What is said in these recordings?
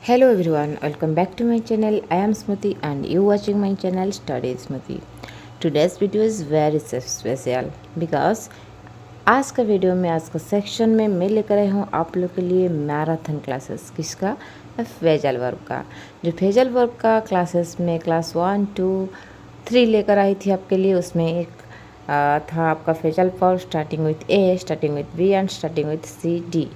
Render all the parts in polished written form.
Hello everyone, welcome back to my channel. I am Smriti and you watching my channel Study Smriti. Today's video is very special because आज का video में आज का section में मैं लेकर आई हूँ आप लोग के लिए मैराथन क्लासेस। किसका? फेजल वर्ब का। जो फेजल वर्ब का क्लासेस में क्लास 1, 2, 3 लेकर आई थी आपके लिए, उसमें एक था आपका phrasal verb starting with A, starting with B and starting with C D.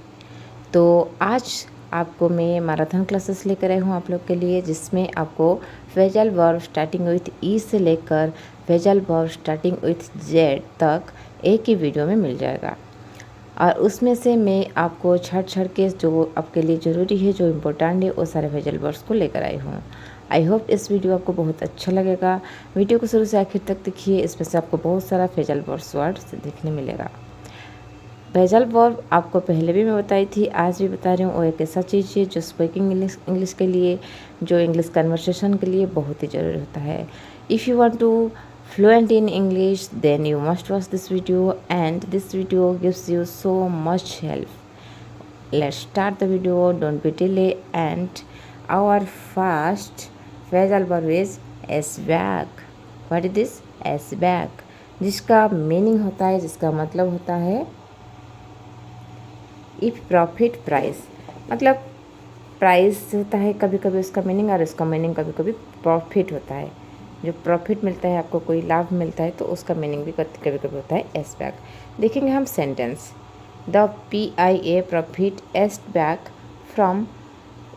तो आज आपको मैं मैराथन क्लासेस लेकर आई हूँ आप लोग के लिए, जिसमें आपको फेजल वर्ब स्टार्टिंग विथ ई से लेकर phrasal verb starting with Z तक एक ही वीडियो में मिल जाएगा। और उसमें से मैं आपको छड़ के जो आपके लिए ज़रूरी है, जो इम्पोर्टेंट है, वो सारे फेजल वर्ब्स को लेकर आई हूँ। आई होप इस वीडियो आपको बहुत अच्छा लगेगा। वीडियो को शुरू से आखिर तक देखिए, इसमें से आपको बहुत सारा फेजल वर्ब्स वर्ड्स देखने मिलेगा। फेजल वर्ब आपको पहले भी मैं बताई थी, आज भी बता रही हूँ। वो एक ऐसा चीज़ है जो स्पीकिंग इंग्लिश के लिए, जो इंग्लिश कन्वर्सेशन के लिए बहुत ही ज़रूरी होता है। If you want to fluent in English, then you must watch this video, and this video gives you so much help. Let's start the video, don't be delay. And our first phrasal verb is asbag. What is this? asbag, जिसका meaning होता है, जिसका मतलब होता है if profit price. मतलब price होता है कभी कभी उसका मीनिंग, और उसका मीनिंग कभी कभी प्रॉफिट होता है। जो प्रॉफिट मिलता है, आपको कोई लाभ मिलता है, तो उसका मीनिंग भी कभी कभी होता है एस्ड बैक। देखेंगे हम sentence. The PIA profit eased back from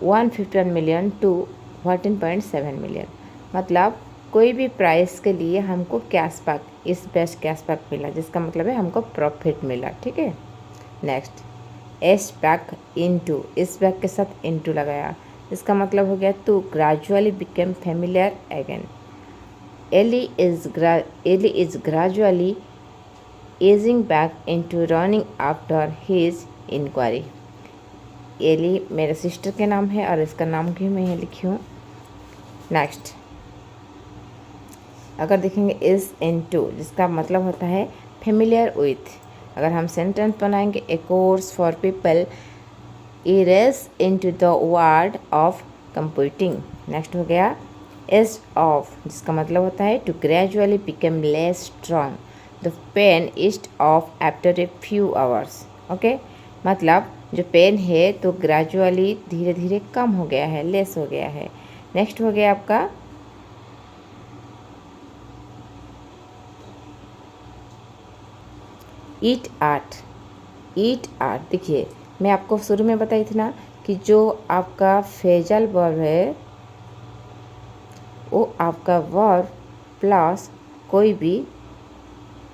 151 million to 14.7 million. मतलब कोई भी प्राइस के लिए हमको कैशबैक, इस बेस्ट कैशबैक मिला, जिसका मतलब है हमको प्रॉफिट मिला। ठीक है, नेक्स्ट एस्ड बैक इनटू, इस बैक के साथ इनटू लगाया, इसका मतलब हो गया to gradually became familiar again. Ellie is gradually easing back into running after his inquiry. Ellie मेरे सिस्टर के नाम है और इसका नाम भी मैं यहाँ लिखी हूँ। नेक्स्ट अगर देखेंगे इज इनटू, जिसका मतलब होता है फेमिलियर विथ। अगर हम सेंटेंस बनाएंगे, a course for people is into the world of computing. Next हो गया एज ऑफ, जिसका मतलब होता है to gradually become less strong, the pain eased off after a few hours. Okay, मतलब जो पेन है तो ग्रेजुअली धीरे धीरे कम हो गया है, लेस हो गया है। नेक्स्ट हो गया आपका ईट आर्ट। ईट आर्ट, देखिए मैं आपको शुरू में बताई थी ना कि जो आपका फेजल वर्ब है वो आपका वर्ब प्लस कोई भी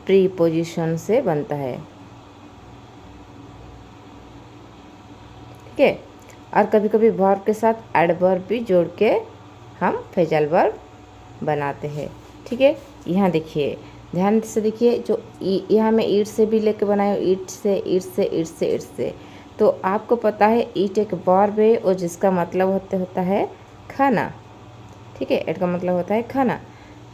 प्रीपोजिशन से बनता है। ठीक है, और कभी कभी वर्ब के साथ एडवर्ब भी जोड़ के हम फेजल वर्ब बनाते हैं। ठीक है, यहाँ देखिए, ध्यान से देखिए, जो यहाँ मैं ईट से भी लेके बनाया, ईट से, ईट से, ईट से, ईट से। तो आपको पता है ईट एक वर्ब है और जिसका मतलब होता है खाना। ठीक है, एट का मतलब होता है खाना।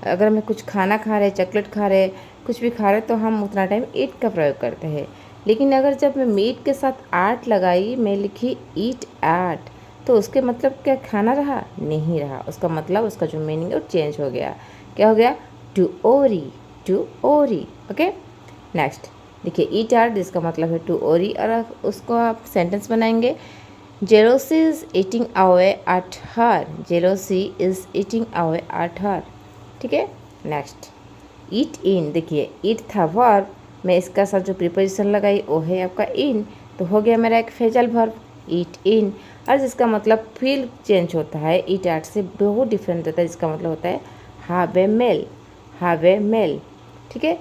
अगर हमें कुछ खाना खा रहे, चॉकलेट खा रहे, कुछ भी खा रहे, तो हम उतना टाइम ईट का प्रयोग करते हैं। लेकिन अगर जब मैं मीट के साथ आर्ट लगाई, मैं लिखी ईट आर्ट, तो उसके मतलब क्या खाना रहा? नहीं रहा। उसका मतलब, उसका जो मीनिंग है वो चेंज हो गया। क्या हो गया? टू ओरी, टू ओरी। ओके, नेक्स्ट देखिए ईट आर्ट, जिसका मतलब है टू ओरी, और उसको आप सेंटेंस बनाएंगे। Jealousy is eating away at her. Jealousy is eating away at her. ठीक है, नेक्स्ट eat in, देखिए eat था वर्ब, मैं इसका साथ जो प्रीपोजिशन लगाई वो है आपका in, तो हो गया मेरा एक फेजल वर्ब eat in, और जिसका मतलब फील चेंज होता है, eat at से बहुत डिफरेंट होता है, जिसका मतलब होता है have a meal, have a meal। ठीक है,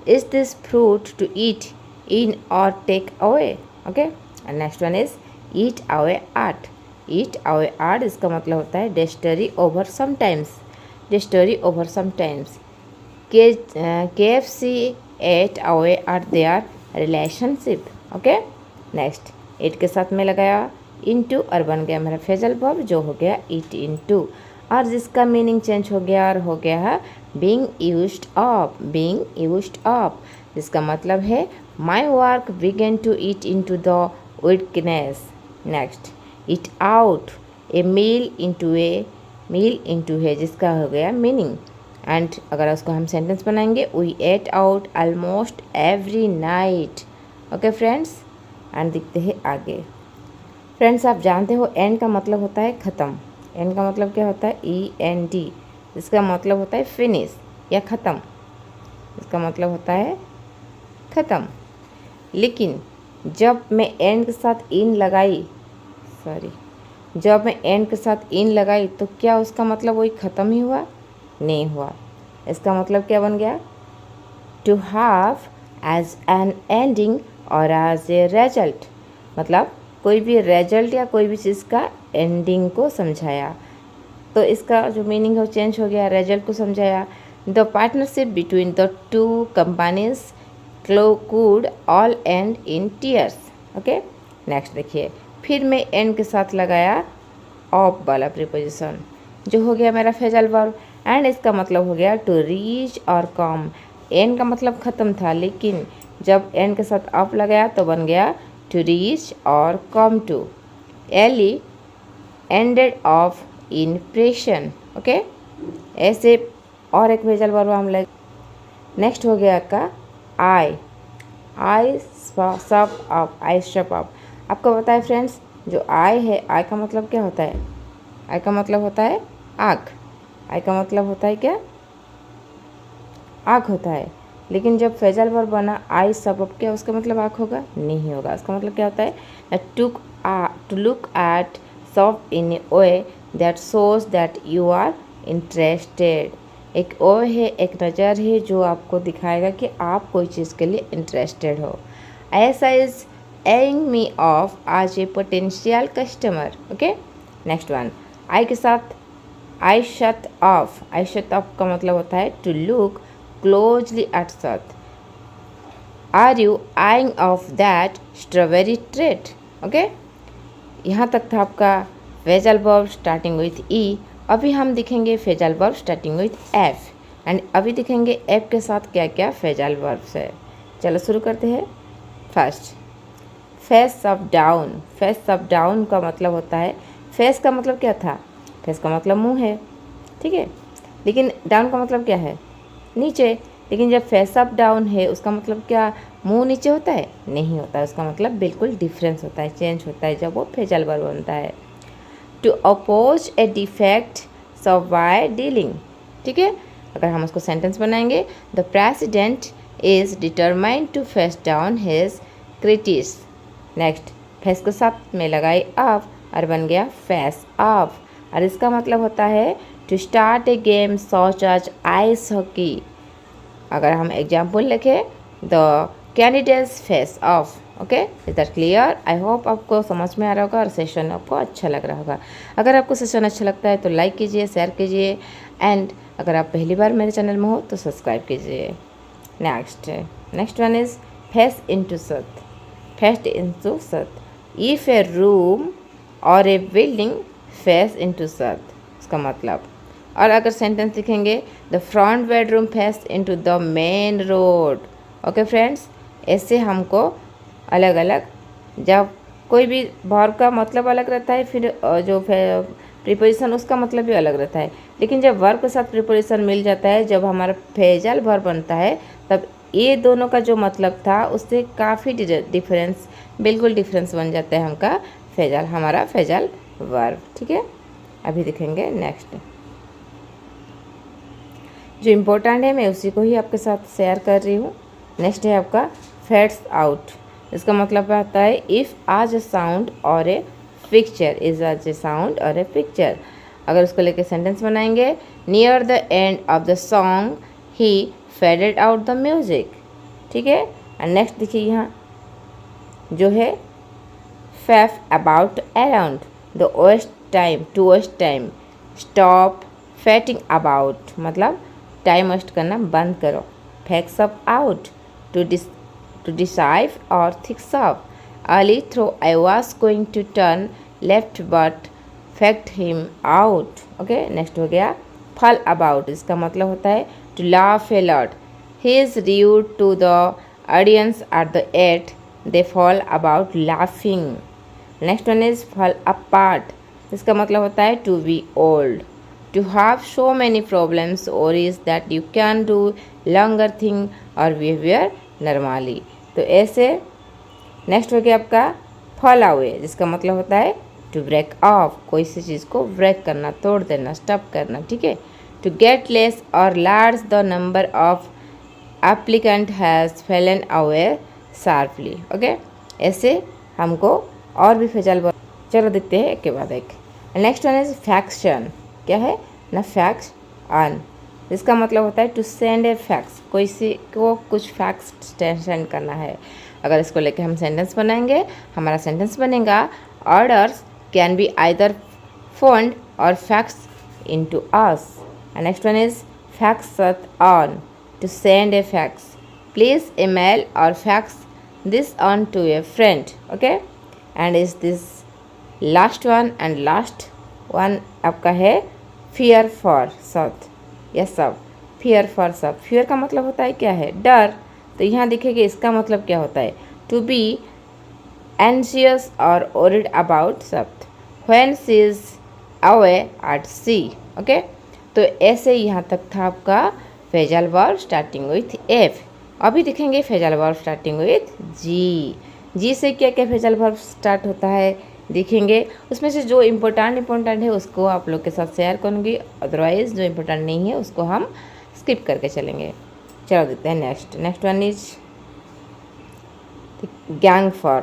is this fruit to eat in or take away? Okay, and next one is eat away at. Eat away at, इसका मतलब होता है destroy over sometimes, destroy over sometimes. KFC ate away at their relationship. Okay, next eat के साथ में लगाया into और बन गया मेरा फेजल वर्ब, जो हो गया ईट इनटू, और जिसका मीनिंग चेंज हो गया और हो गया है being used up, being used up, जिसका मतलब है my work began to eat into the weakness. Next eat out, a meal into है जिसका हो गया मीनिंग। एंड अगर उसको हम सेंटेंस बनाएंगे, we ate out almost every night. Okay friends, and दिखते हैं आगे। फ्रेंड्स, आप जानते हो एंड का मतलब होता है ख़त्म। एंड का मतलब क्या होता है? END। इसका मतलब होता है फिनिश या ख़त्म। इसका मतलब होता है ख़त्म। लेकिन जब मैं एंड के साथ इन लगाई तो क्या उसका मतलब वही ख़त्म ही हुआ? नहीं हुआ। इसका मतलब क्या बन गया? To have as an ending और एज ए रिजल्ट। मतलब कोई भी रिजल्ट या कोई भी चीज़ का एंडिंग को समझाया, तो इसका जो मीनिंग है वो चेंज हो गया, रिजल्ट को समझाया। The partnership between the two companies could all end in tears। Okay, next देखिए, फिर मैं एंड के साथ लगाया ऑफ वाला प्रीपोजिशन जो हो गया मेरा फ्रेजल वर्ब। एंड इसका मतलब हो गया टू रीच और कम। एंड का मतलब ख़त्म था, लेकिन जब एंड के साथ ऑफ लगाया तो बन गया टू रीच और come to. Ellie ended of impression. Okay, ऐसे और एक फ्रेजल वर्ब हम लगे। नेक्स्ट हो गया का आई शप अप। आपको पता है फ्रेंड्स, जो आई है, आई का मतलब क्या होता है? आई का मतलब होता है आँख। आई का मतलब होता है क्या? आँख होता है। लेकिन जब फ्रेजल वर्ब बना आई शप अप, क्या उसका मतलब आँख होगा? नहीं होगा। उसका मतलब क्या होता है? To look at shop in a way that shows that you are interested. एक ओ है, एक नज़र है जो आपको दिखाएगा कि आप कोई चीज़ के लिए इंटरेस्टेड हो। ऐसा is एइंग me off as a potential customer. Okay, next one, eye के साथ eye shut off. Eye shut off का मतलब होता है to look closely at sat. Are you eyeing off that strawberry treat. Okay, यहाँ तक था आपका phrasal verb starting with E. अभी हम दिखेंगे phrasal verb starting with F. And अभी दिखेंगे एफ के साथ क्या क्या फ्रेजल वर्ब्स है। चलो शुरू करते हैं। First, face up down. Face up down का मतलब होता है, फेस का मतलब क्या था? फेस का मतलब मुंह है, ठीक है। लेकिन डाउन का मतलब क्या है? नीचे। लेकिन जब फेस अप डाउन है उसका मतलब क्या मुंह नीचे होता है? नहीं होता। उसका मतलब बिल्कुल डिफरेंस होता है, चेंज होता है जब वो फ्रेजल वर्ब बनता है। To oppose a defect so by dealing. ठीक है, अगर हम उसको सेंटेंस बनाएंगे, the president is determined to face down his critics. Next, face को साथ में लगाई ऑफ और बन गया फेस ऑफ। और इसका मतलब होता है to start a game such as ice hockey. अगर हम एग्जाम्पल लिखें, the candidates face off. Okay, is that clear? I hope आपको समझ में आ रहा होगा और सेशन आपको अच्छा लग रहा होगा। अगर आपको सेशन अच्छा लगता है तो लाइक कीजिए, शेयर कीजिए, एंड अगर आप पहली बार मेरे चैनल में हो तो सब्सक्राइब कीजिए। Next one is face into सत। फेस इनटू सत, इफ ए रूम और ए बिल्डिंग फेस इनटू सत, इसका मतलब। और अगर सेंटेंस लिखेंगे, the front bedroom face into the main road. Okay friends, ऐसे हमको अलग अलग, जब कोई भी वर्ब का मतलब अलग रहता है, फिर जो प्रीपोजिशन उसका मतलब भी अलग रहता है। लेकिन जब वर्ब के साथ प्रीपोजिशन मिल जाता है, जब हमारा फ्रेजल वर्ब बनता है, तब ये दोनों का जो मतलब था उससे काफ़ी डिफरेंस, बिल्कुल डिफरेंस बन जाता है हमारा फ्रेजल वर्ब। ठीक है, अभी दिखेंगे नेक्स्ट। जो इम्पोर्टेंट है मैं उसी को ही आपके साथ शेयर कर रही हूँ। नेक्स्ट है आपका फेड्स आउट। इसका मतलब आता है इफ़ आज ए साउंड और ए पिक्चर, इज आज ए साउंड और ए पिक्चर। अगर उसको लेके सेंटेंस बनाएंगे, near the end of the song he faded out the music. ठीक है, एंड नेक्स्ट देखिए यहाँ जो है faff about around the waste time, to waste time, stop faffing about, मतलब टाइम वेस्ट करना बंद करो। Fax up out, to deceive or thick up. Early through I was going to turn left but faked him out. Okay, next हो गया fall about। इसका मतलब होता है to laugh a lot. He is rude to the audience at the end. They fall about laughing. Next one is fall apart. इसका मतलब होता है to be old, to have so many problems और is that you can do longer thing और behaviour normally. तो ऐसे next हो गया आपका फॉल अवे, जिसका मतलब होता है टू ब्रेक ऑफ, कोई सी चीज़ को ब्रेक करना, तोड़ देना, स्टॉप करना, ठीक है। टू गेट लेस और large the number of applicant has Fallon away sharply. Okay, ऐसे हमको और भी फेजल वर्ब, चलो देखते हैं एक के बाद एक। नेक्स्ट वन इज फैक्शन, क्या है ना, फैक्स ऑन, इसका मतलब होता है टू सेंड ए फैक्स, कोई सी को कुछ फैक्स सेंड करना है। अगर इसको लेके हम सेंटेंस बनाएंगे, हमारा सेंटेंस बनेगा orders can be either phoned और fax into us. Next one is fax on, to send a fax, please email or fax this on to a friend. Okay, and is this last one and last one आपका है fear for सब, yes सब, fear for सब। fear का मतलब होता है क्या है, डर। तो यहाँ देखिए इसका मतलब क्या होता है, to be anxious or worried about सब when she is away at sea। okay, तो ऐसे यहाँ तक था आपका phrasal verb starting with F. अभी देखेंगे फेजल वर्ब स्टार्टिंग विथ जी। जी से क्या क्या फेजल वर्ब स्टार्ट होता है देखेंगे, उसमें से जो इम्पोर्टेंट है उसको आप लोग के साथ शेयर करूँगी, अदरवाइज जो इम्पोर्टेंट नहीं है उसको हम स्किप करके चलेंगे। चलो देखते हैं next one is gang for,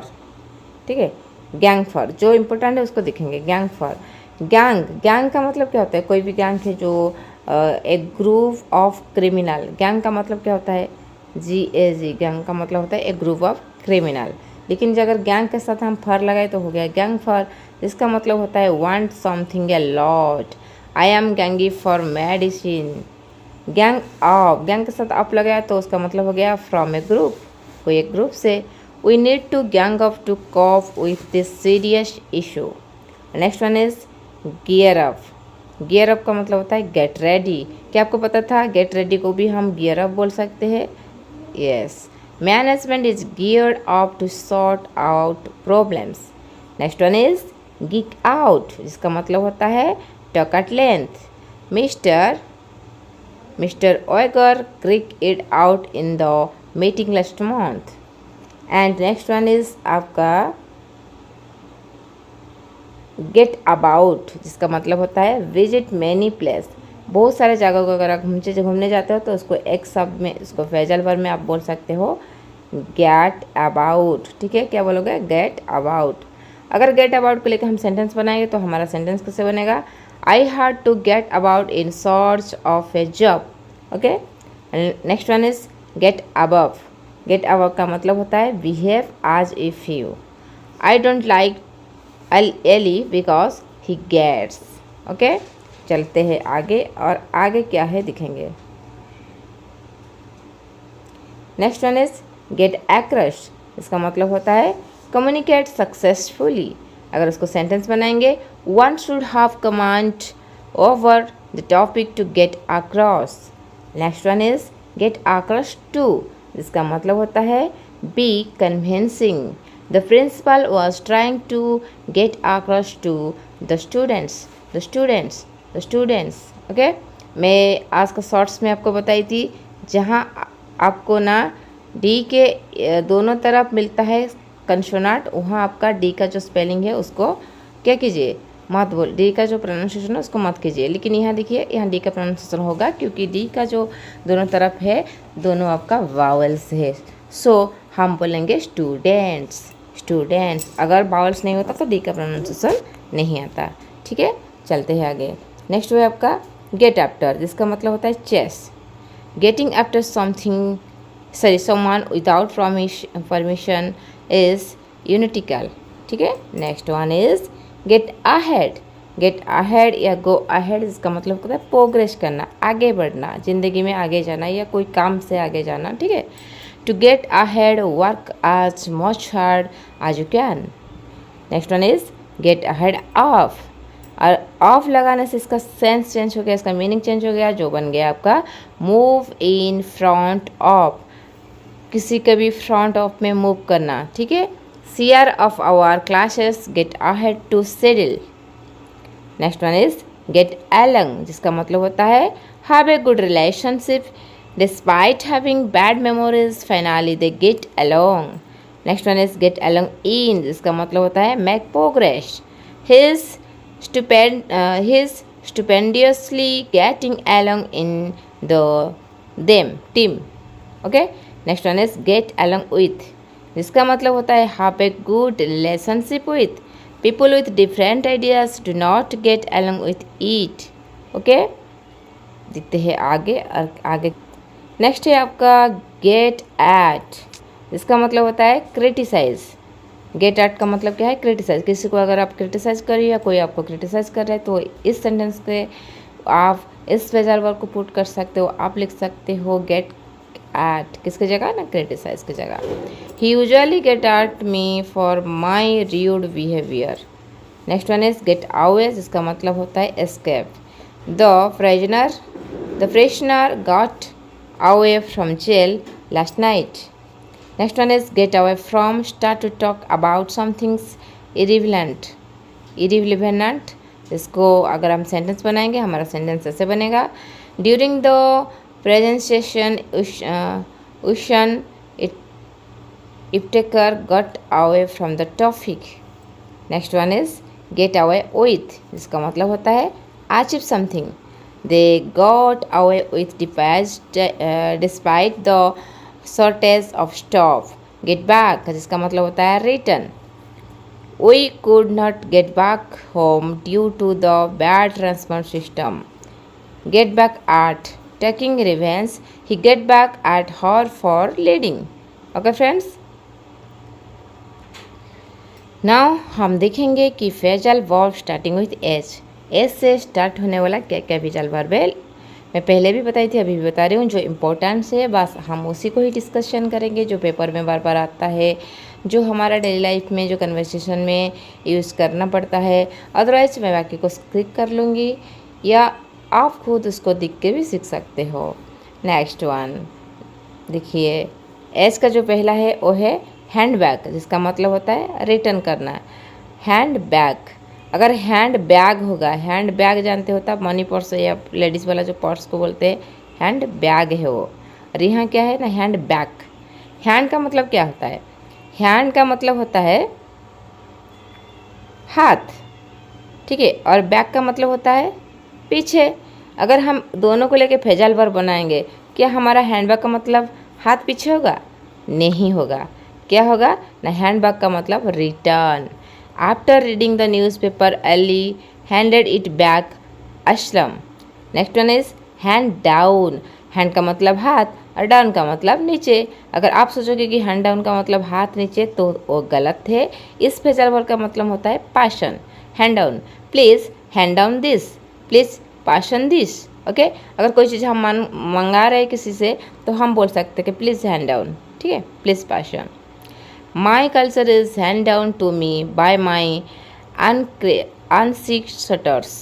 ठीक है, गैंग फॉर जो इम्पोर्टेंट है उसको देखेंगे। गैंग फॉर, गैंग का मतलब क्या होता है, कोई भी गैंग है जो एक ग्रुप ऑफ क्रिमिनल। गैंग का मतलब क्या होता है, GAG, गैंग का मतलब होता है एक ग्रुप ऑफ क्रिमिनल। लेकिन अगर गैंग के साथ हम फर लगाए तो हो गया गैंग फर, इसका मतलब होता है want something a lot, I am gagging for medicine. Gang of, gang के साथ अप लगाया तो उसका मतलब हो गया फ्रॉम ए ग्रुप, कोई एक ग्रुप से। We need to gang up to cope with this serious issue. Next one is gear up, gear up का मतलब होता है गेट रेडी। क्या आपको पता था गेट रेडी को भी हम गियर अप बोल सकते हैं, yes. Management is geared up to sort out problems. Next one is geek out, जिसका मतलब होता है talk at length. Mister Yeager crick it out in the meeting last month. And next one is आपका get about, जिसका मतलब होता है visit many place, बहुत सारे जगहों को अगर आप घूमने जाते हो तो उसको एक शब्द में, उसको फेजल वर्ब में आप बोल सकते हो गेट अबाउट। ठीक है, क्या बोलोगे, गेट अबाउट। अगर गेट अबाउट को लेकर हम सेंटेंस बनाएंगे तो हमारा सेंटेंस कैसे बनेगा, I had to get about in search of a job. Okay, next one is get above. Get above का मतलब होता है behave as if you. I don't like Ellie because he gets. Okay, चलते हैं आगे, और आगे क्या है दिखेंगे। Next one is get across, इसका मतलब होता है कम्युनिकेट सक्सेसफुली। अगर उसको सेंटेंस बनाएंगे, one should have command over the topic to get across. Next one is get across to, इसका मतलब होता है be convincing. The principal was trying to get across to the students. Okay, मैं आज का शॉर्ट्स में आपको बताई थी, जहाँ आपको ना डी के दोनों तरफ मिलता है कंसोनाट, वहाँ आपका डी का जो स्पेलिंग है उसको क्या कीजिए, मत बोल, डी का जो प्रोनाउंसिएशन है उसको मत कीजिए। लेकिन यहाँ देखिए, यहाँ डी का प्रोनाउंसिएशन होगा क्योंकि डी का जो दोनों तरफ है दोनों आपका वावल्स है। सो हम बोलेंगे स्टूडेंट्स। अगर वावल्स नहीं होता तो डी का प्रोनाउंसिएशन नहीं आता। ठीक है, चलते हैं आगे। नेक्स्ट है आपका गेट आफ्टर, जिसका मतलब होता है chase. Getting after someone without permission is unethical. ठीक है, next one is get ahead या गो अहेड, इसका मतलब होता है प्रोग्रेस करना, आगे बढ़ना, जिंदगी में आगे जाना या कोई काम से आगे जाना। ठीक है, to get ahead work as much hard as you can. Next one is get ahead of, और ऑफ लगाने से इसका सेंस चेंज हो गया, इसका मीनिंग चेंज हो गया, जो बन गया आपका मूव इन फ्रंट ऑफ, किसी के भी फ्रंट ऑफ में मूव करना। ठीक है, CR of our classes get ahead to schedule. Next one is get along, जिसका मतलब होता है have a good relationship despite having bad memories, finally they get along. Next one is get along in, जिसका मतलब होता है make progress. He's stupendiously getting along in them team. Okay, next one is get along with, जिसका मतलब होता है have a good relationship with. People with different ideas do not get along with it. Okay, देखते हैं आगे next है आपका gate eight, जिसका मतलब होता है क्रिटिसाइज. गेट एट का मतलब क्या है? क्रिटिसाइज. किसी को अगर आप क्रिटिसाइज कर रही हो या कोई आपको क्रिटिसाइज कर रहा है तो इस सेंटेंस पे आप इस फ्रेजल वर्ब को पुट कर सकते हो. आप लिख सकते हो गेट एट किसकी जगह ना, क्रिटिसाइज की जगह. He usually get at me for my rude behaviour. Next one is get away, जिसका मतलब होता है escape. The prisoner got away from jail last night. Next one is get away from, start to talk about something irrelevant. इसको अगर हम sentence बनाएंगे, हमारा sentence ऐसे बनेगा. During the presentation Ushan Iptekar got away from the topic. Next one is get away with, जिसका मतलब होता है achieve something. They got away with despite the shortage of staff. Get back, जिसका मतलब होता है return. We could not get back home due to the bad transport system. Get back at taking revenge, he get back at her for leading. Okay friends, now हम देखेंगे कि phrasal verb starting with H. H से start होने वाला क्या क्या phrasal verb है. मैं पहले भी बताई थी, अभी भी बता रही हूँ. जो इम्पोर्टेंट है बस हम उसी को ही डिस्कशन करेंगे, जो पेपर में बार बार आता है, जो हमारा डेली लाइफ में जो कन्वर्सेशन में यूज़ करना पड़ता है. अदरवाइज मैं बाकी को स्किप कर लूँगी या आप खुद उसको देख के भी सीख सकते हो. नेक्स्ट वन देखिए, एच का जो पहला है वो है हैंड बैग, जिसका मतलब होता है रिटर्न करना. हैंड बैग, अगर हैंड बैग होगा, हैंड बैग जानते हो तब मनी पर्स या लेडीज़ वाला जो पर्स को बोलते हैं हैंड बैग है वो. और यहाँ क्या है ना, हैंड बैग. हैंड का मतलब क्या होता है? हैंड का मतलब होता है हाथ, ठीक है. और बैग का मतलब होता है पीछे. अगर हम दोनों को लेके फ्रेजल वर्ब बनाएंगे, क्या हमारा हैंड बैग का मतलब हाथ पीछे होगा? नहीं होगा. क्या होगा ना, हैंड बैग का मतलब return. After reading the newspaper Ali handed it back Aslam. Next one is hand down. Hand का मतलब हाथ और डाउन का मतलब नीचे. अगर आप सोचोगे कि हैंड डाउन का मतलब हाथ नीचे तो वो गलत है. इस फ्रेजल वर्ब का मतलब होता है Paschen. Hand down, please hand down this, please Paschen this. Okay, अगर कोई चीज़ हम मंगा रहे हैं किसी से तो हम बोल सकते हैं कि प्लीज़ हैंड डाउन, ठीक है, please Paschen. My culture is handed down to me by my ancestors.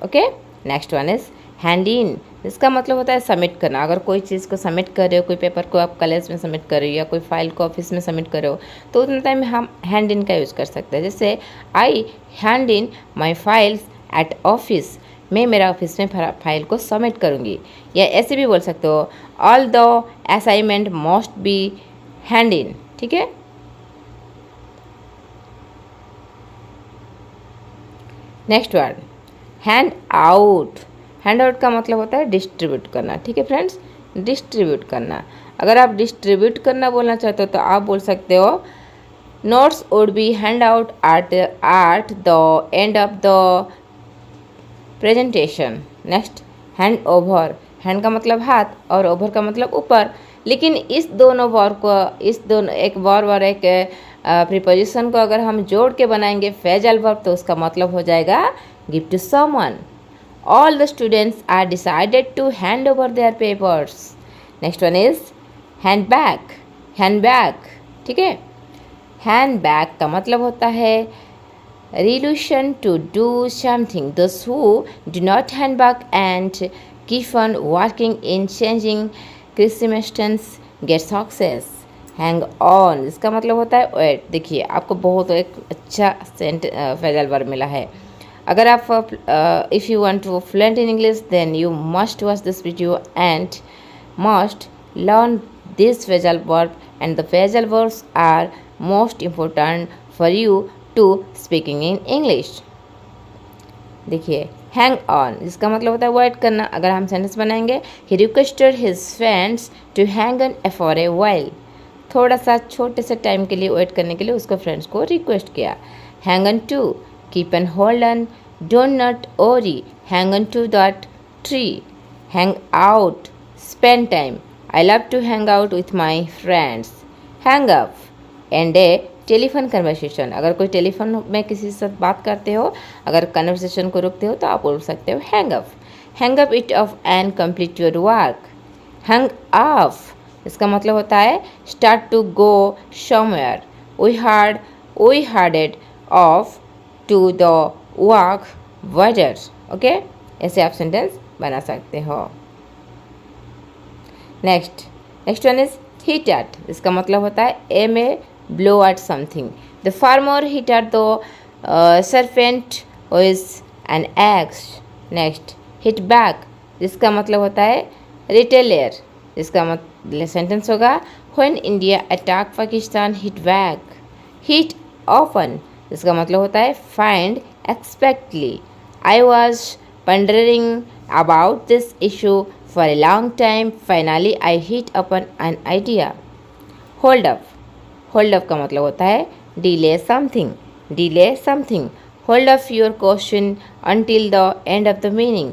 Okay, next one is hand in. इसका मतलब होता है सबमिट करना. अगर कोई चीज़ को सबमिट कर रहे हो, कोई पेपर को आप कॉलेज में सबमिट कर रहे हो या कोई फाइल को ऑफिस में सबमिट कर रहे हो, तो उतने टाइम में हम हैंड इन का यूज़ कर सकते हैं. जैसे I hand in my files at office, मैं मेरा ऑफिस में फाइल को सबमिट करूँगी. या ऐसे भी बोल सकते हो all the assignment must be hand in, ठीक है. Next word hand out. Hand out का मतलब होता है डिस्ट्रीब्यूट करना, ठीक है फ्रेंड्स, डिस्ट्रीब्यूट करना. अगर आप डिस्ट्रीब्यूट करना बोलना चाहते हो तो आप बोल सकते हो notes would be hand out at the end of the presentation. Next hand over. Hand का मतलब हाथ और ओवर का मतलब ऊपर. लेकिन इस दोनों वर्ब को, इस दोनों एक वर्ब और एक प्रीपोजिशन को अगर हम जोड़ के बनाएंगे फ्रेजल वर्ब तो उसका मतलब हो जाएगा give to someone. All the students are decided to hand over their papers. Next one is hand bag. Hand bag, ठीक है. हैंड बैग का मतलब होता है resolution to do something. Those who do not hand back and keep on working in changing circumstances get success. Hang on, इसका मतलब होता है वेट. देखिए आपको बहुत एक अच्छा फ्रेजल वर्ब मिला है. अगर आप if you want to fluent in English then you must watch this video and must learn this phrasal verb, and the phrasal verbs are most important for you to speaking in English. देखिए hang on जिसका मतलब होता है wait करना। अगर हम sentence बनाएंगे he requested his friends to hang on for a while, थोड़ा सा छोटे से टाइम के लिए वेट करने के लिए उसको फ्रेंड्स को रिक्वेस्ट किया। hang on to, keep and hold on, do not worry, hang on to that tree, hang out, spend time, I love to hang out with my friends, hang up, end a telephone conversation. अगर कोई telephone में किसी से बात करते हो, अगर conversation को रोकते हो तो आप बोल सकते हो hang up it off and complete your work. Hang off इसका मतलब होता है start to go somewhere, we headed off to the work weather. Okay, ऐसे आप सेंटेंस बना सकते हो। Next one is hit at, इसका मतलब होता है aim a blow at something. The farmer hit at the serpent with an axe. Next, hit back जिसका मतलब होता है retaliate, जिसका मतलब सेंटेंस होगा when India attacked Pakistan hit back. Hit often जिसका मतलब होता है find expectedly. I was pondering about this issue for a long time. Finally I hit upon an idea. Hold up का मतलब होता है delay something. Hold of your question until the end of the meaning.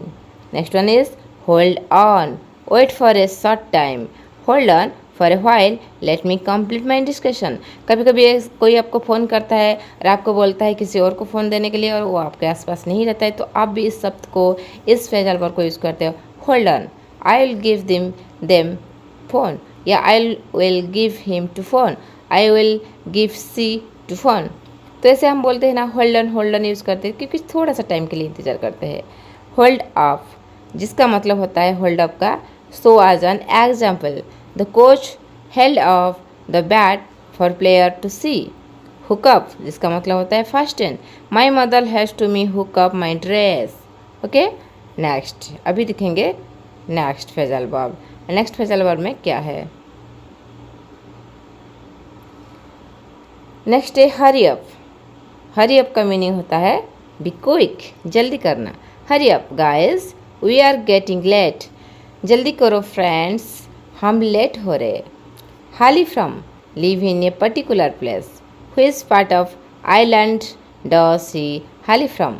Next one is hold on, wait for a short time, hold on for a while, let me complete my discussion. कभी कभी कोई आपको phone करता है और आपको बोलता है किसी और को फ़ोन देने के लिए और वो आपके आसपास नहीं रहता है, तो आप भी इस शब्द को, इस फ्रेजल वर्ब को यूज़ करते हो। Hold on, I will give them phone, या I will give him to phone, I will give see to phone. तो ऐसे हम बोलते हैं ना होल्ड ऑन यूज़ करते हैं क्योंकि थोड़ा सा टाइम के लिए इंतज़ार करते हैं। होल्ड ऑफ जिसका मतलब होता है होल्ड अप का so as an example the coach held off the bat for player to see. Hook up जिसका मतलब होता है fasten, my mother has to me hook up my dress. Okay, next अभी दिखेंगे next phrasal verb. Next phrasal verb में क्या है? Next है हरी अप। हरी अप का मीनिंग होता है बी क्विक, जल्दी करना। Hurry up guys, we are getting late, जल्दी करो फ्रेंड्स, हम लेट हो रहे। Hail from, live in a particular place, which part of island does she hail from.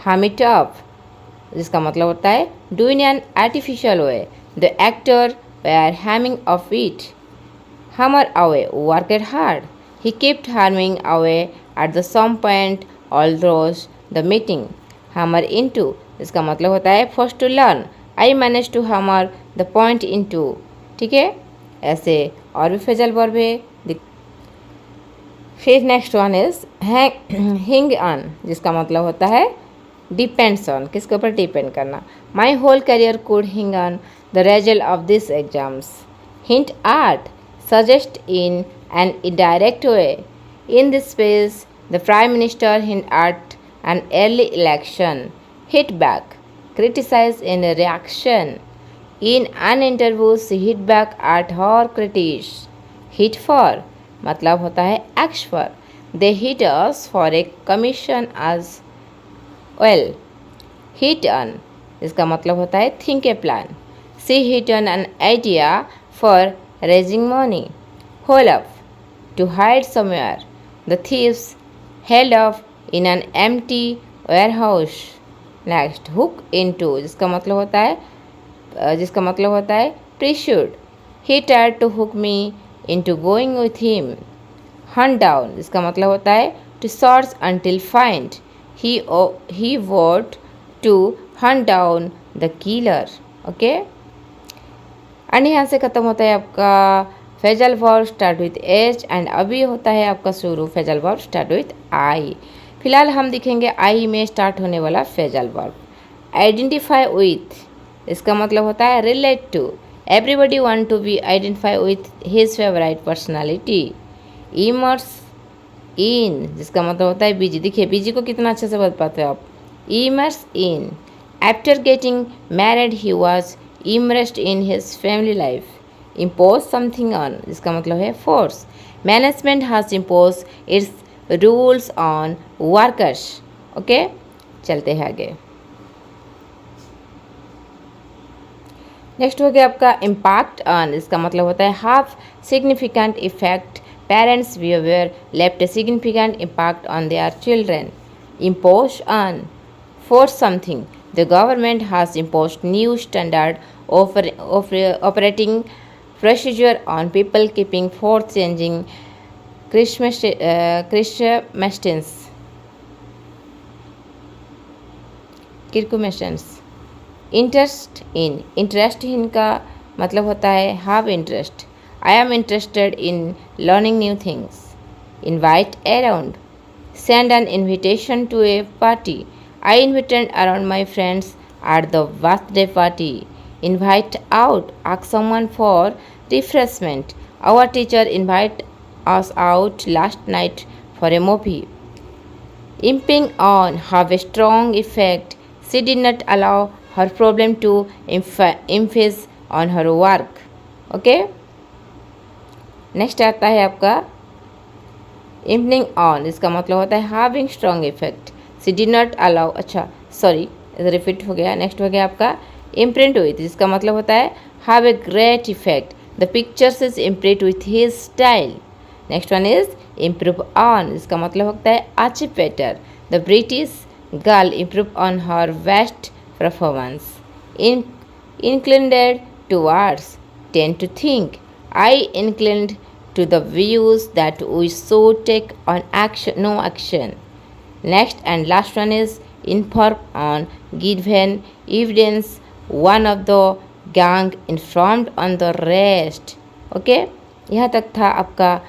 Ham it up जिसका मतलब होता है do in an artificial way, the actor way are hamming off it. Hammer away, worked hard, he kept hammering away at the some point all through the meeting. Hammer into इसका मतलब होता है first to learn, I managed to hammer the point into। ठीक है, ऐसे और भी phrasal verb है। फिर नेक्स्ट वन इज हिंग ऑन जिसका मतलब होता है डिपेंड्स ऑन, किसके ऊपर डिपेंड करना। माई होल करियर कुड हिंग on the result of this exams. Hint art, suggest in an indirect way. In this space, the Prime Minister hint at an early election. Hit back, criticize in a reaction. In an interview, she hit back at her critics. Hit for मतलब होता है ask for. They hit us for a commission as well. Hit on इसका मतलब होता है think a plan. She hit on an idea for raising money. Hole up, to hide somewhere. The thieves held up in an empty warehouse. Next, hook into जिसका मतलब होता है pursued. He tried to hook me into going with him. Hunt down जिसका मतलब होता है to search until find. He vowed to hunt down the killer. Okay? And यहाँ से ख़त्म होता है आपका phrasal verb start with H, and अभी होता है आपका शुरू फ्रेजल वर्ब स्टार्ट विथ आई। फिलहाल हम दिखेंगे आई में स्टार्ट होने वाला फ्रेजल वर्ब। आइडेंटिफाई विथ इसका मतलब होता है relate to, everybody want to be identify with his favourite personality. Immerse in जिसका मतलब होता है बिजी, देखिए बिजी को कितना अच्छे से बता पाते हो आप, immerse in. After getting married he was immersed in his family life. Impose something on, इसका मतलब है force. Management has imposed its rules on workers. Okay चलते हैं आगे. नेक्स्ट हो गया आपका इम्पैक्ट ऑन, इसका मतलब होता है have significant effect. Parents behaviour left a significant impact on their children. Impose on, force something. The government has imposed new standard operating procedure on people keeping forth changing circumstances. Interest in का मतलब होता है have interest. I am interested in learning new things. Invite around, send an invitation to a party. I invited around my friends at the birthday party. Invite out, ask someone for refreshment. Our teacher invite us out last night for a movie. Imping on have a strong effect. She did not allow her problem to impinge on her work. Okay next आता है आपका imping on, इसका मतलब होता है having strong effect. She did not allow, अच्छा sorry repeat हो गया. नेक्स्ट हो गया आपका imprint with, जिसका मतलब होता है have a great effect. The pictures is imprint with his style. Next one is improve on, इसका मतलब होता है achieve better. The British girl improved on her best performance. Inclined towards, tend to think. I inclined to the views that we should take on action, no action. Next and last one is inform on, given evidence one of the gang informed on the rest. Okay यहाँ तक था आपका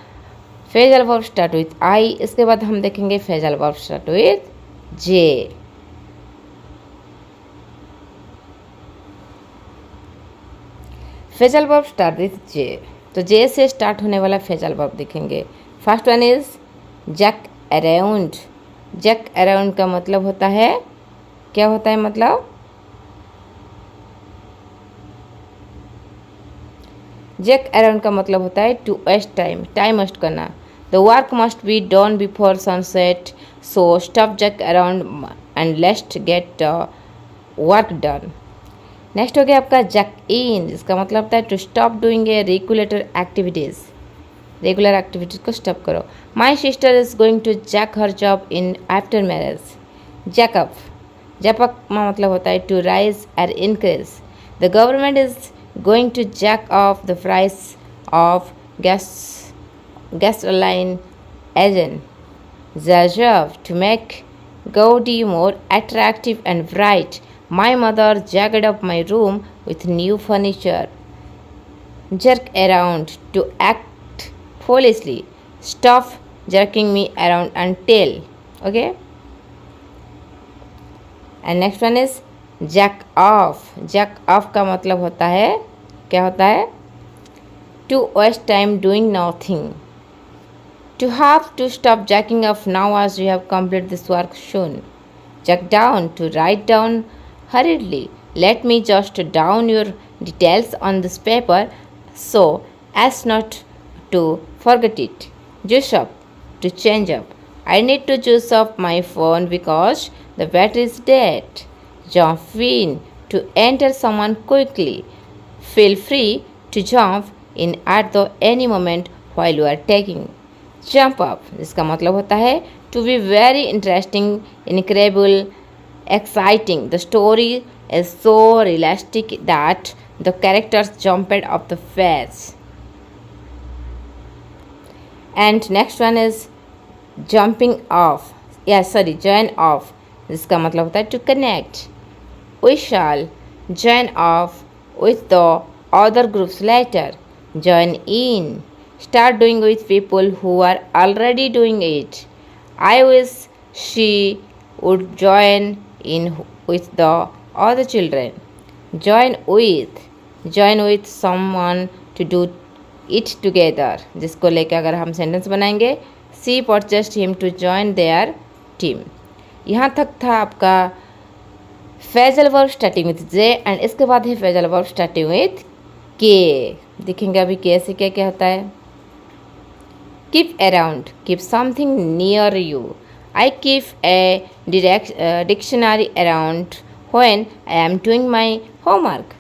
phrasal verb start with I. इसके बाद हम देखेंगे phrasal verb start with J. Phrasal verb start with J, तो J से स्टार्ट होने वाला फेजल वर्ब देखेंगे. First one is jack around. Jack around का मतलब होता है, क्या होता है मतलब, जैक अराउंड का मतलब होता है to waste time, time waste करना. The work must be done before sunset, so stop jack around and let's get the work done. Next हो गया आपका जैक इन, जिसका मतलब होता है to stop doing a regulator activities. Regular activities को stop करो. My sister is going to jack her job in after marriage. Jack up, jack up का मतलब होता है टू राइज और increase. The government is going to jack up the price of gasoline engine. The job to make Gaudi more attractive and bright. My mother jacked up my room with new furniture. Jerk around, to act foolishly. Stop jerking me around and tell. Okay? And next one is jack off. Jack off का मतलब होता है, क्या होता है, to waste time doing nothing. To have to stop jacking off now as you have complete this work soon. Jack down, to write down hurriedly. Let me just down your details on this paper so as not to forget it. Juice up, to change up. I need to juice up my phone because the battery is dead. Jump in, to enter someone quickly. Feel free to jump in at the any moment while you are taking. Jump up, इसका मतलब होता है to be very interesting, incredible, exciting. The story is so realistic that the characters jumped off the page. And next one is jumping off. Join off. इसका मतलब होता है to connect. We shall join off with the other groups later. Join in, start doing with people who are already doing it. I wish she would join in with the other children. Join with someone to do it together. जिसको लेकर अगर हम sentence बनाएंगे, she purchased him to join their team. यहाँ तक था आपका phrasal verb starting with J and इसके बाद है फ्रेजल वर्ब स्टार्टिंग विथ के। देखेंगे अभी के से क्या क्या होता है। Keep around, keep something near you. I keep a dictionary around when I am doing my homework.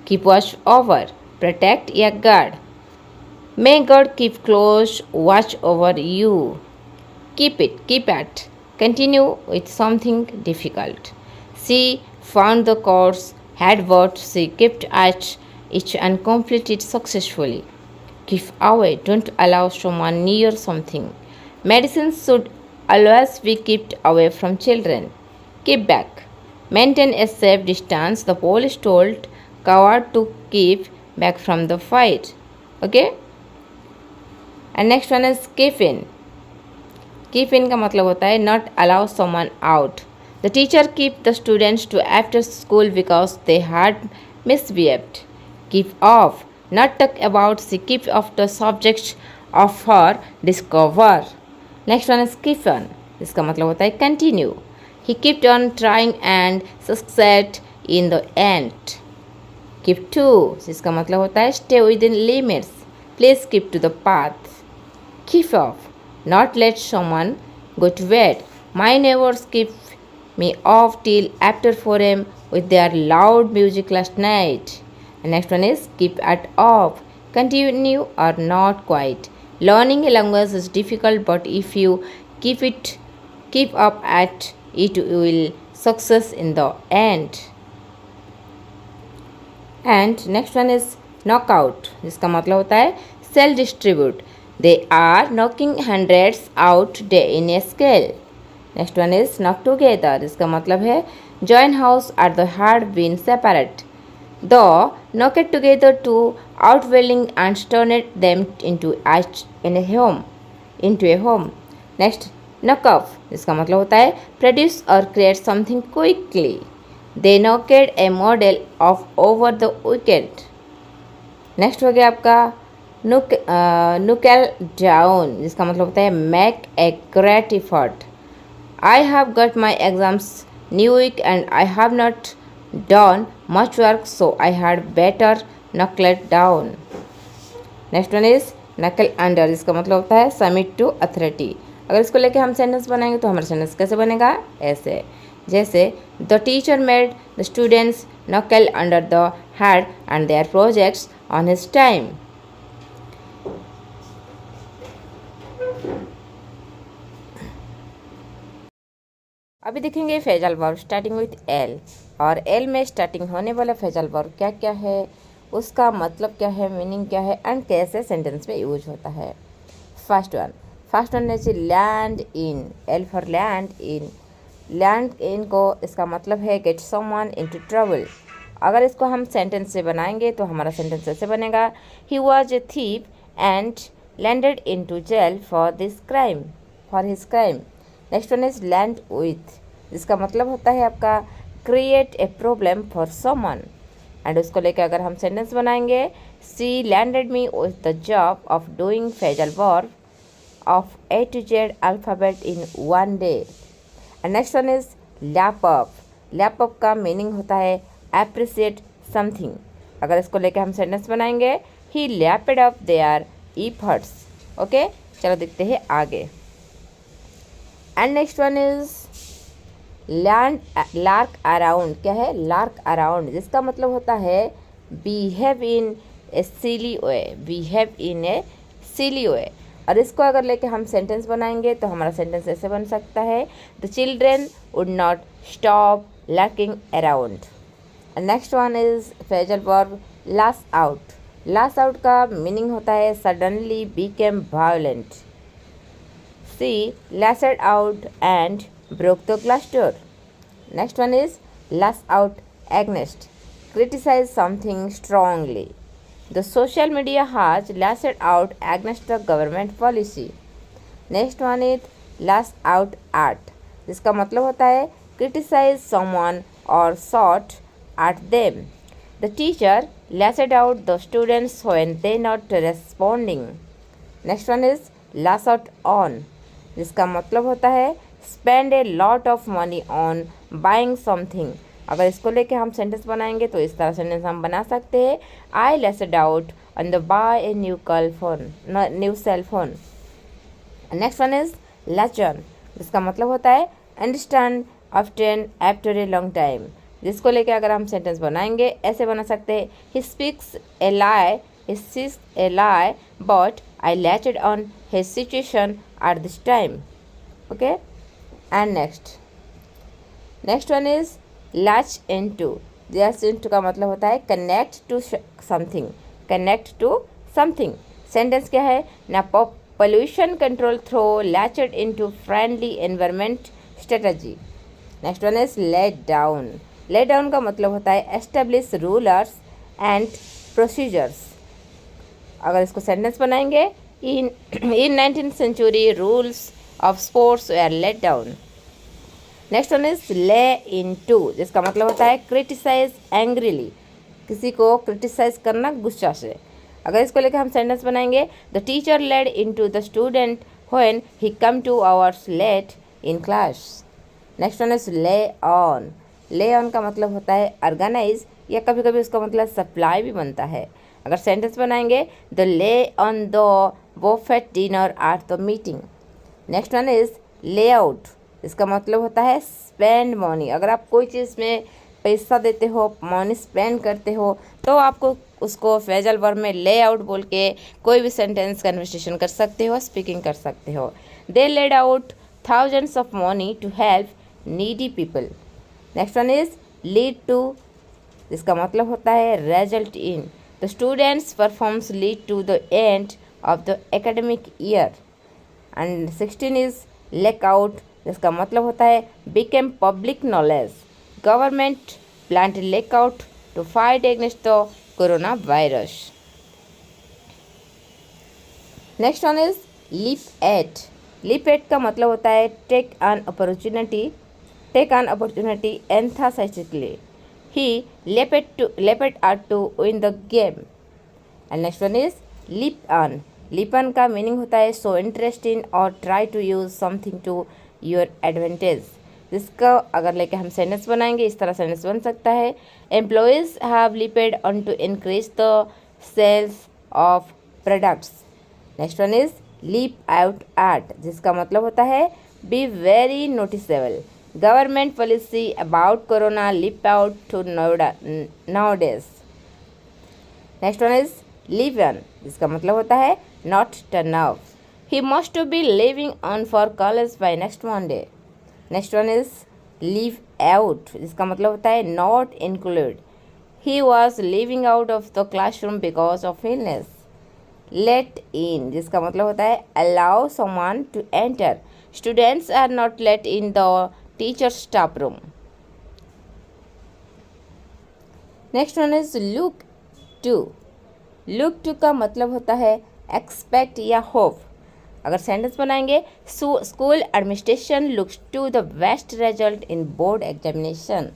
Keep watch over, protect या guard. May God keep close watch over you. Keep it, keep at. Continue with something difficult. She found the course, had what she kept at it and completed successfully. Keep away, don't allow someone near something. Medicines should always be kept away from children. Keep back. Maintain a safe distance. The police told coward to keep back from the fight. Okay? And next one is keep in. Keep in का मतलब होता है not allow someone out. The teacher keep the students to after school because they had misbehaved. Keep off, not talk about, see keep off the subject of her discover. Next one is keep on, इसका मतलब होता है continue. He kept on trying and succeed in the end. Keep to, इसका मतलब होता है stay within limits, please keep to the path. Keep off, not let someone go to bed. My neighbors keep me off till after 4 a.m. with their loud music last night. And next one is keep at off. Continue or not quite. Learning a language is difficult, but if you keep up at it, you will success in the end. And next one is knock out. जिसका मतलब होता है sell distribute. They are knocking hundreds out day in a scale. Next one is knock together. इसका मतलब है join house at the had been separate. The knocked together two outbuilding and turned them into a home. Next knock off. इसका मतलब होता है produce or create something quickly. They knocked a model off over the weekend. Next हो गया आपका knuckle down, जिसका मतलब होता है make a great effort. I have got my exams new week and I have not done much work, so I had better knuckle down. Next one is knuckle under, जिसका मतलब होता है submit to authority. अगर इसको लेके हम sentence बनाएंगे तो हमारा सेंटेंस कैसे बनेगा, ऐसे जैसे the teacher made the students knuckle under the head and their projects on his time. अभी देखेंगे phrasal verb starting with L, और एल में स्टार्टिंग होने वाला फ्रेजल वर्ब क्या क्या है, उसका मतलब क्या है, मीनिंग क्या है एंड कैसे सेंटेंस में यूज होता है। फर्स्ट वन है land in, L for land in. Land in को इसका मतलब है गेट समवन इनटू ट्रबल। अगर इसको हम सेंटेंस से बनाएंगे तो हमारा सेंटेंस ऐसे बनेगा, he was a thief and landed into jail for his crime. Next one is land with, जिसका मतलब होता है आपका create a problem for someone, and उसको लेकर अगर हम सेंटेंस बनाएंगे, she landed me with the job of doing phrasal verb of A to Z alphabet in 1 day। And next one is lap up. Lap up का meaning होता है appreciate something. अगर इसको लेकर हम सेंटेंस बनाएंगे, ही लैपेड अप देयर एफर्ट्स। ओके, चलो देखते हैं आगे। And next one is lark around. क्या है, लार्क अराउंड, जिसका मतलब होता है बिहेव इन ए सिली वे। और इसको अगर लेके हम सेंटेंस बनाएंगे तो हमारा सेंटेंस ऐसे बन सकता है, the children would not stop lurking around. Next one is phrasal verb लाश आउट। लाश आउट का मीनिंग होता है suddenly became violent. She lashed out and broke the glass door. Next one is lash out against. Criticize something strongly. The social media has lashed out against the government policy. Next one is lash out at, जिसका मतलब होता है criticize someone or shout at them. The teacher lashed out the students when they not responding. Next one is lash out on, जिसका मतलब होता है spend a lot of money on buying something. अगर इसको लेके हम सेंटेंस बनाएंगे तो इस तरह सेंटेंस हम बना सकते हैं, I lashed out on the buy a new cell phone. Next one is latch on, जिसका मतलब होता है understand often after a long time. जिसको लेके अगर हम सेंटेंस बनाएंगे ऐसे बना सकते हैं, he speaks A lie but I latched on his situation at this time. Okay, and next one is latch into. Latch into का मतलब होता है कनेक्ट टू समथिंग। सेंटेंस क्या है ना, pollution control through latched into friendly environment strategy। Next one is let down। let down का मतलब होता है establish rulers and procedures। अगर इसको सेंटेंस बनाएंगे, in 19th century rules of sports were let down। Next one is lay into, जिसका मतलब होता है criticize angrily, किसी को क्रिटिसाइज करना गुस्सा से। अगर इसको लेकर हम सेंटेंस बनाएंगे, the teacher led into the student when he come 2 hours late in class. Next one is lay on. Lay on का मतलब होता है ऑर्गेनाइज, या कभी कभी उसका मतलब सप्लाई भी बनता है। अगर सेंटेंस बनाएंगे, द ले on the Buffett dinner at the meeting. Next one is ले आउट, इसका मतलब होता है स्पेंड मनी। अगर आप कोई चीज़ में पैसा देते हो, मनी स्पेंड करते हो, तो आपको उसको फ्रेजल वर्ब में ले आउट बोल के कोई भी सेंटेंस कन्वर्सेशन कर सकते हो, स्पीकिंग कर सकते हो। They laid out thousands of money to help needy people. Next one is lead to, जिसका मतलब होता है result in. The students performs lead to the end of the academic year. And 16 is leak out, जिसका मतलब होता है became public knowledge. Government plant leak out to fight against the corona virus. Next one is leap at. Leap at का मतलब होता है take an opportunity enthusiastically। He leaped out to win the game। And next one is leap on। leap on का meaning होता है show interest in or try to use something to your advantage। जिसका अगर लेके हम sentence बनाएंगे, इस तरह सेंटेंस बन सकता है, employees have leaped on to increase the sales of products. Next one is leap out at, जिसका मतलब होता है be very noticeable. Government policy about corona leap out to nowadays. Next one is leave on, जिसका मतलब होता है not turn off. He must to be leaving on for college by next Monday. Next one is leave out, जिसका मतलब होता है not include. He was leaving out of the classroom because of illness. Let in, जिसका मतलब होता है allow someone to enter. Students are not let in the teacher staff room. Next one is look to. Look to का मतलब होता है expect या hope. अगर सेंटेंस बनाएंगे, school administration looks to the best result in board examination.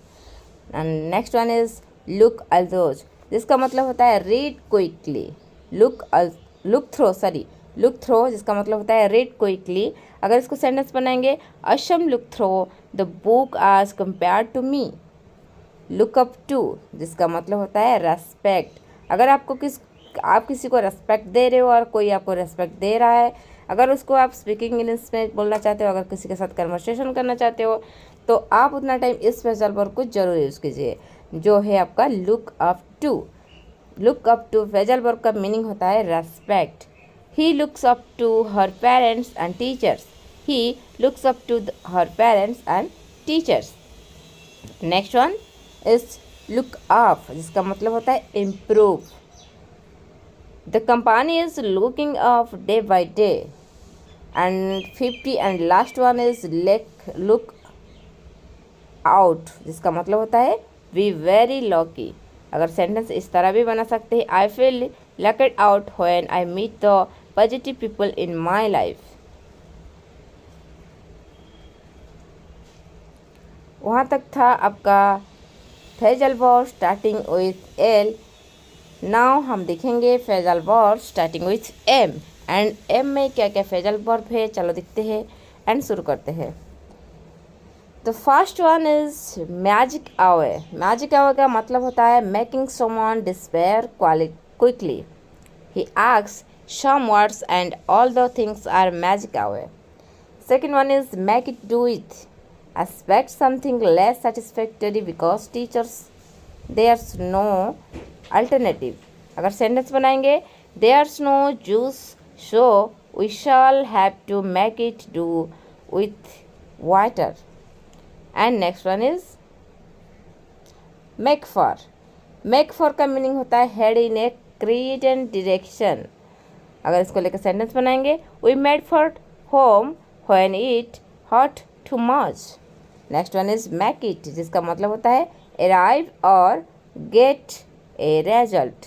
And next one is look although, जिसका मतलब होता है रीड क्विकली। लुक थ्रो, जिसका मतलब होता है रीड क्विकली। अगर इसको सेंटेंस बनाएंगे, अशम look through the book as compare to me. Look up to, जिसका मतलब होता है रेस्पेक्ट। अगर आप किसी को रेस्पेक्ट दे रहे हो और कोई आपको रेस्पेक्ट दे रहा है, अगर उसको आप स्पीकिंग इंग्लिश में बोलना चाहते हो, अगर किसी के साथ कन्वर्सेशन करना चाहते हो, तो आप उतना टाइम इस स्पेशल वर्ब को जरूर यूज़ कीजिए, जो है आपका look up to. Look up to phrasal verb का मीनिंग होता है respect. He looks up to her parents and teachers. He looks up to her parents and teachers. Next one is look up, जिसका मतलब होता है improve. The company is looking up day by day. And 50 and last one is look out, जिसका मतलब होता है be very lucky. अगर sentence इस तरह भी बना सकते हैं, I feel lucked out when I meet the positive people in my life. वहाँ तक था आपका phrasal verb starting with L. Now हम देखेंगे phrasal verb starting with M. And M में क्या क्या फ्रेजल वर्ब है, चलो देखते हैं एंड शुरू करते हैं। The first one is magic away. Magic away का मतलब होता है making someone despair quickly. He asks some words and all the things are magic away. Second one is make it do it. Expect something less satisfactory because teachers there's no alternative. अगर sentence बनाएंगे there's no juice so we shall have to make it do with water. And next one is make for. make for का meaning होता है head in a crescent direction. अगर इसको लेकर sentence बनाएंगे we made for home when it hot too much. Next one is make it, जिसका मतलब होता है अराइव और get a result.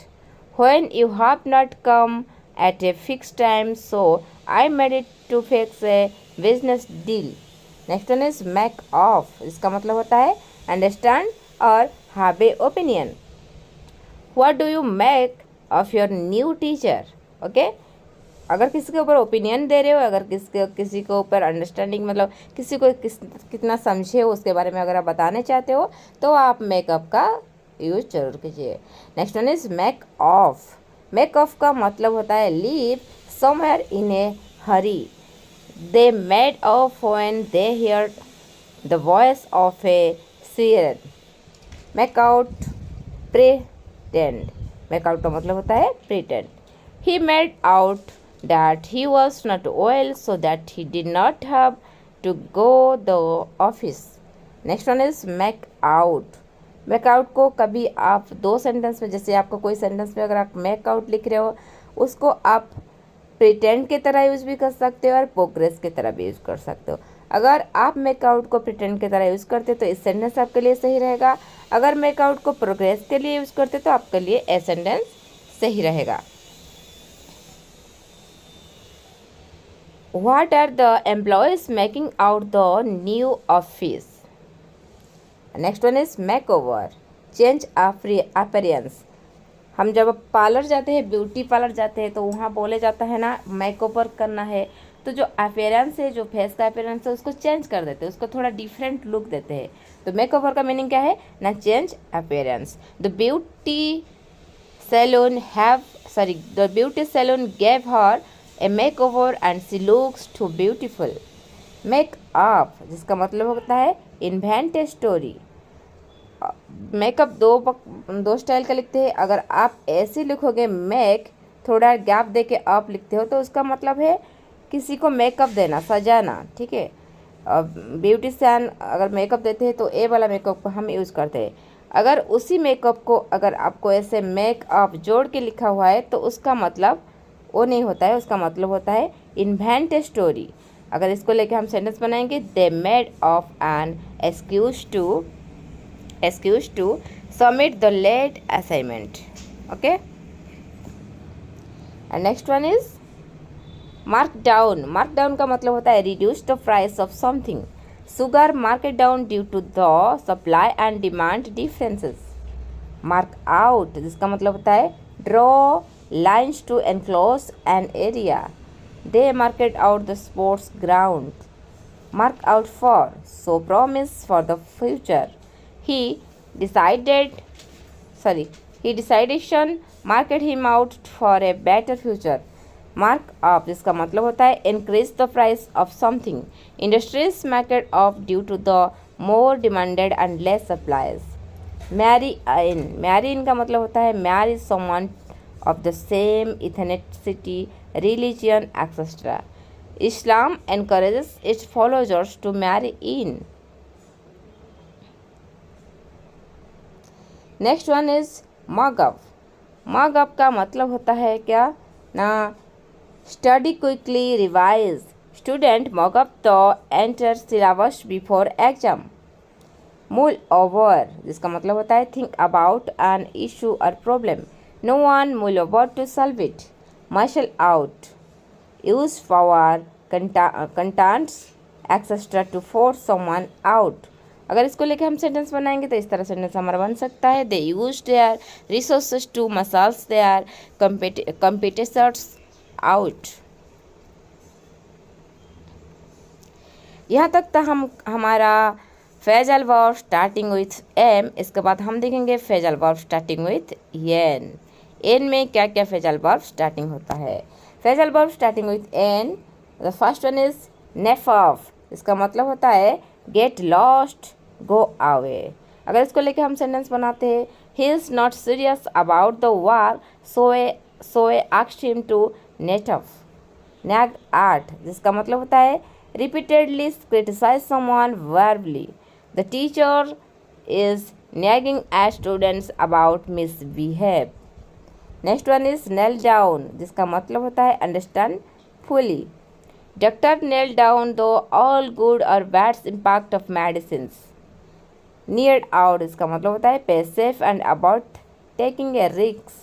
When you have not come at a fix time so I made it to fix a business deal. Next one is make off, जिसका मतलब होता है understand और have a opinion. What do you make of your new teacher. Okay, अगर किसी के ऊपर opinion दे रहे हो, अगर किसी के ऊपर अंडरस्टैंडिंग मतलब किसी को कितना समझे हो उसके बारे में अगर आप बताने चाहते हो तो आप मेकअप का यूज जरूर कीजिए। Next one is make off. Make off का मतलब होता है leave somewhere in a hurry. They made off when they hear the voice of a siren. Make out pretend. Make out का मतलब होता है pretend. He made out that he was not well so that he did not have to go the office. Next one is make out. make out को कभी आप दो sentence में, जैसे आपको कोई सेंटेंस में अगर आप make out लिख रहे हो उसको आप pretend की तरह यूज़ भी कर सकते हो और progress की तरह भी यूज़ कर सकते हो। अगर आप make out को pretend की तरह यूज़ करते तो इस सेंटेंस आपके लिए सही रहेगा। अगर make out को progress के लिए यूज़ करते तो आपके लिए ये सेंटेंस सही रहेगा। What are the employees making out the new office? Next one is makeover. Change appearance. हम जब पार्लर जाते हैं, ब्यूटी पार्लर जाते हैं तो वहाँ बोले जाता है ना मेकओवर करना है, तो जो अपीयरेंस है, जो फेस का अपीयरेंस है उसको चेंज कर देते हैं, उसको थोड़ा डिफरेंट लुक देते हैं। तो मेकओवर का मीनिंग क्या है ना, change appearance. The beauty salon gave her a makeover and she looks too beautiful. Make up, जिसका मतलब होता है invent a story. मेकअप दो स्टाइल का लिखते हैं। अगर आप ऐसे लिखोगे मेक, थोड़ा गैप दे के आप लिखते हो तो उसका मतलब है किसी को मेकअप देना, सजाना। ठीक है, ब्यूटिशियन अगर मेकअप देते हैं तो ए वाला मेकअप को हम यूज़ करते हैं। अगर उसी मेकअप को अगर आपको ऐसे मेकअप जोड़ के लिखा हुआ है तो उसका मतलब वो नहीं होता है, उसका मतलब होता है इन्वेंट ए स्टोरी। अगर इसको लेके हम सेंटेंस बनाएंगे they made off an excuse to submit the late assignment. Okay, and next one is mark down. Mark down का मतलब होता है reduce the price of something. Sugar market down due to the supply and demand differences. Mark out, जिसका मतलब होता है draw lines to enclose an area. They marked out the sports ground. Mark out for, so promise for the future. Decidation marked him out for a better future. Mark up, जिसका मतलब होता है increase the price of something. Industries market off due to the more demanded and less supplies. Marry in का मतलब होता है marry someone of the same ethnicity, religion, etc. Islam encourages its followers to marry in. Next one is mug up. Mug up का मतलब होता है क्या ना, study quickly, revise. Student mug up the entire syllabus before exam. Mull over, जिसका मतलब होता है think about an issue or problem. No one mull over to solve it. Marshal out. Use power, contents, etc. to force someone out. अगर इसको लेके हम sentence बनाएंगे तो इस तरह सेंटेंस हमारा बन सकता है they use their resources to muscle their competitors out. यहाँ तक तो हमारा phrasal verb starting with M, इसके बाद हम देखेंगे phrasal verb starting with N. N में क्या क्या फेजल वर्ब स्टार्टिंग होता है। Phrasal verb starting with N, the first one is naff off, इसका मतलब होता है गेट लॉस्ट, गो अवे। अगर इसको लेके हम सेंटेंस बनाते हैं, he is not serious about the war so a asked him to net off. Nag art, जिसका मतलब होता है repeatedly criticize someone verbally. The teacher is nagging at students about misbehave. Next one is nail down, जिसका मतलब होता है understand fully. Doctor nailed down the all good or bad impact of medicines. Neared out, इसका मतलब होता है pay safe and about taking a risk.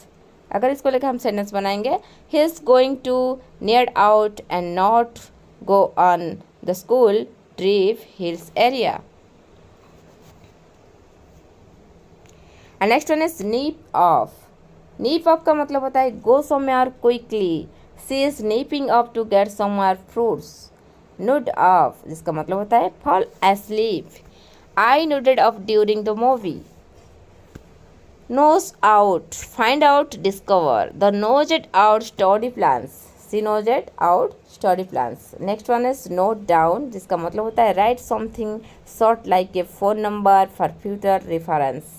अगर इसको लेकर हम सेंटेंस बनाएंगे, he is going to near out and not go on the school trip hills area. And next one is nip off. Nip off का मतलब होता है go somewhere quickly. She is nipping off to get somewhere fruits. Nod off, जिसका मतलब होता है fall asleep. I nodded off during the movie. Nose out, find out, discover. The nosed out study plans. She nosed out study plans. Next one is note down, जिसका मतलब होता है write something short like a phone number for future reference.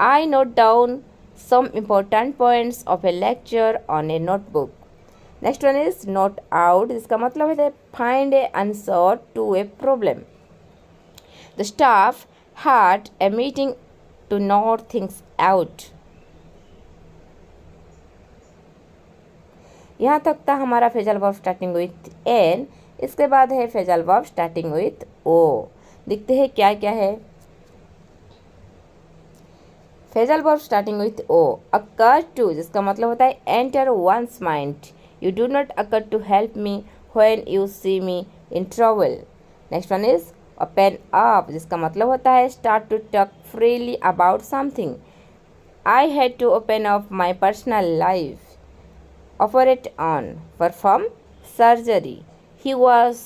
I note down some important points of a lecture on a notebook. Next one is note out, जिसका मतलब होता है find a answer to a problem. The staff had a meeting to note things out. यहाँ तक था हमारा phrasal verb starting with N. इसके बाद है phrasal verb starting with O. देखते हैं क्या क्या है। Phrasal verb starting with O, occur to, जिसका मतलब होता है enter one's mind. You do not occur to help me when you see me in trouble. Next one is open up, जिसका मतलब होता है start to talk freely about something. I had to open up my personal life. Operate on, perform surgery. He was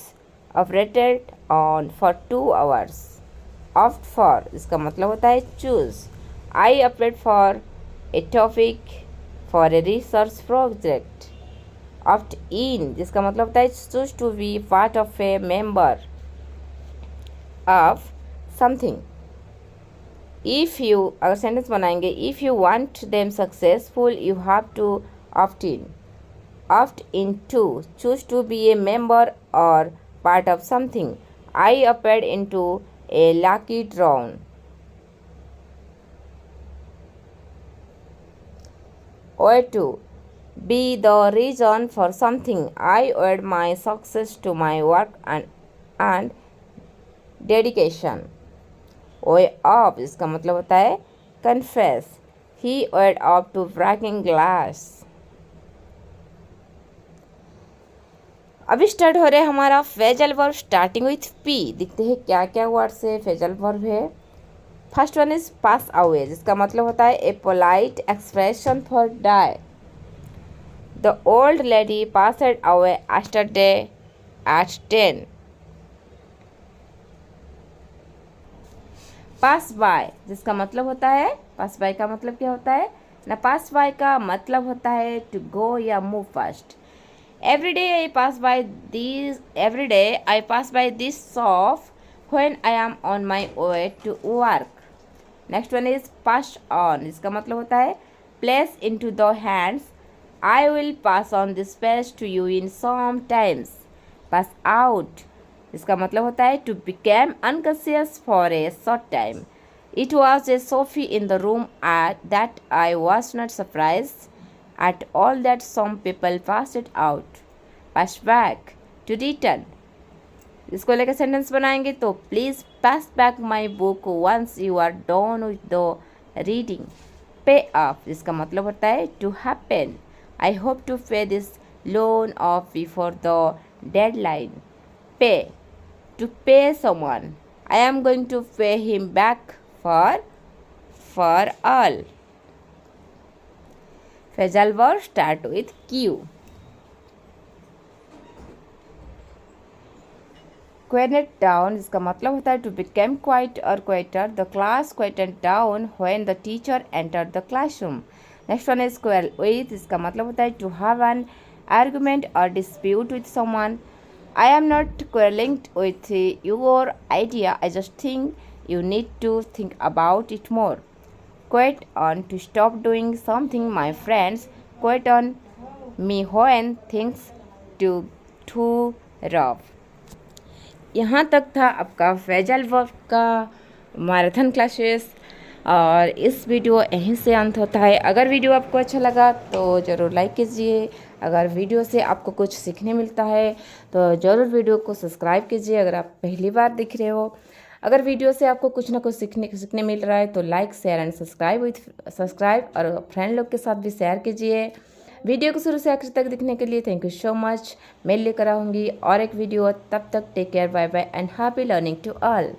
operated on for 2 hours. Opt for, इसका मतलब होता है choose. I applied for a topic for a research project. Opt in, जिसका मतलब होता है choose to be part of a member of something. If you, अगर sentence बनाएंगे, if you want them successful you have to opt in. Opt in to, choose to be a member or part of something. I opted into a lucky draw. Owe to, be the reason for something. I owed my success to my work and dedication. Owe up, इसका मतलब होता है confess. He owed up to breaking glass. अभी start हो रहा है हमारा phrasal verb starting with P. देखते हैं क्या क्या वर्ड से फेजल वर्ब है। First one is pass away, जिसका मतलब होता है a polite expression for die. The old lady passed away yesterday at 10। Pass by, जिसका मतलब होता है, पास बाय का मतलब क्या होता है ना, पास बाय का मतलब होता है टू गो या move fast. Every day I pass by this shop when I am on my way to work. Next one is pass on, इसका मतलब होता है place into the hands. I will pass on this page to you in some times. Pass out, इसका मतलब होता है to become unconscious for a short time. It was a Sophie in the room that I was not surprised at all that some people passed it out. Pass back, to return. इसको लेकर sentence बनाएंगे तो please pass back my book once you are done with the reading. Pay off, इसका मतलब होता है to happen. I hope to pay this loan off before the deadline. Pay, to pay someone. I am going to pay him back for all. Phrasal verb start with Q. Quiet down इसका मतलब होता है to become quiet और quieter. The class quieted down when the teacher enter the classroom. Next one is quarrel with इसका मतलब होता है to have an argument और dispute with someone. I am not quarreling with your idea. I just think you need to think about it more. Quit on to stop doing something, my friends. Quit on me when things too rough. यहाँ तक था आपका Faizal verb का marathon classes और इस video यहीं से अंत होता है। अगर वीडियो आपको अच्छा लगा तो ज़रूर लाइक कीजिए। अगर वीडियो से आपको कुछ सीखने मिलता है तो ज़रूर वीडियो को सब्सक्राइब कीजिए अगर आप पहली बार देख रहे हो। अगर वीडियो से आपको कुछ ना कुछ सीखने मिल रहा है तो लाइक शेयर एंड सब्सक्राइब और फ्रेंड लोग के साथ भी शेयर कीजिए। वीडियो को शुरू से आखिर तक देखने के लिए थैंक यू सो मच। मैं लेकर आऊँगी और एक वीडियो, तब तक take care, bye bye and happy learning to all.